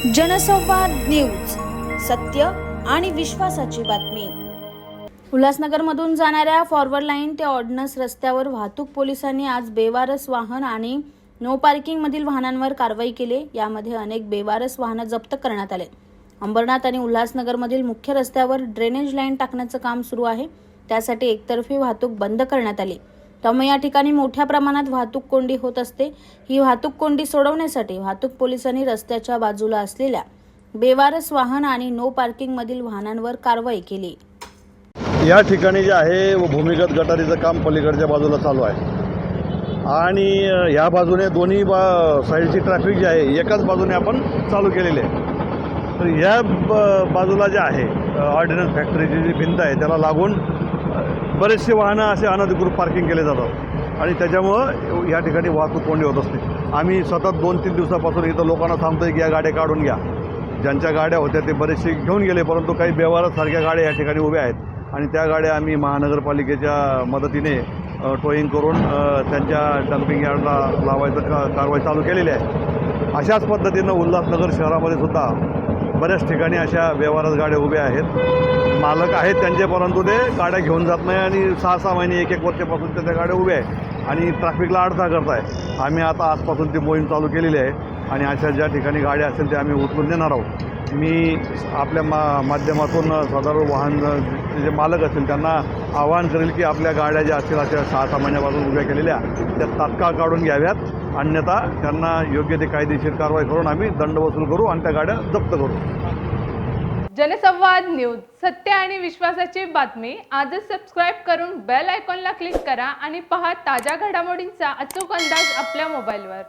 जनसंवाद न्यूज, सत्य आणि विश्वासाची बातमी। उल्हासनगरमधून जाणाऱ्या फॉरवर्ड लाईन ते ऑर्डनन्स रस्त्यावर वाहतूक पोलिसांनी आज बेवारस वाहन आणि नो पार्किंग मधील वाहनांवर कारवाई केली। यामध्ये अनेक बेवारस वाहनं जप्त करण्यात आले। अंबरनाथ आणि उल्हासनगरमधील मुख्य रस्त्यावर ड्रेनेज लाईन टाकण्याचं काम सुरू आहे। त्यासाठी एकतर्फी वाहतूक बंद करण्यात आली। त्यामुळे या ठिकाणी मोठ्या प्रमाणात वाहतूक कोंडी होत असते। ही वाहतूक कोंडी सोडवण्यासाठी वाहतूक पोलिसांनी रस्त्याच्या बाजूला असलेल्या बेवारस वाहन आणि नो पार्किंग मधील वाहनांवर कारवाई केली। या ठिकाणी जे आहे भूमिगत गटारीचं काम पलीकडच्या बाजूला चालू आहे आणि या बाजूने दोन्ही साईडची ट्रॅफिक जी आहे एकाच बाजूने आपण चालू केलेली आहे। तर या बाजूला जे आहे ऑर्डिनन्स फॅक्टरीची जी भिंत आहे त्याला लागून बरेचसे वाहनं असे अनधिकृत पार्किंग केले जातात आणि त्याच्यामुळं या ठिकाणी वाहतूक कोंडी होत असते। आम्ही सतत 2-3 दिवसापासून इथं लोकांना सांगतोय की या गाड्या काढून घ्या। ज्यांच्या गाड्या होत्या ते बरेचसे घेऊन गेले, परंतु काही बेवारससारख्या गाड्या या ठिकाणी उभ्या आहेत आणि त्या गाड्या आम्ही महानगरपालिकेच्या मदतीने टोईंग करून त्यांच्या डम्पिंग यार्डला लावायचं कारवाई चालू केलेली आहे। अशाच पद्धतीनं उल्हासनगर शहरामध्ये सुद्धा बऱ्याच ठिकाणी अशा बेवारस गाड्या उभ्या आहेत। मालक आहेत त्यांचे, परंतु ते गाड्या घेऊन जात नाही आणि 6-6 महिने 1-1 वर्षापासून त्या गाड्या उभ्या आहेत आणि ट्रॅफिकला अडथळा करत आहे। आम्ही आता आजपासून ती मोहीम चालू केलेली आहे आणि अशा ज्या ठिकाणी गाड्या असतील ते आम्ही उचलून देणार आहोत। मी आपल्या माध्यमातून साधारण वाहन जे मालक असतील त्यांना आवाहन करेल की आपल्या गाड्या ज्या असतील अशा 6-6 महिन्यापासून उभ्या केलेल्या त्या तात्काळ काढून घ्याव्यात, अन्यथा त्यांना योग्य ते कायदेशीर कारवाई करून आम्ही दंड वसूल करू आणि त्या गाड्या जप्त करू। जनसंवाद न्यूज, सत्य आणि विश्वासाची बातमी। आजच सबस्क्राइब करून बेल आयकॉनला क्लिक करा आणि पहा ताज्या घडामोडींचा अचूक अंदाज आपल्या मोबाईलवर।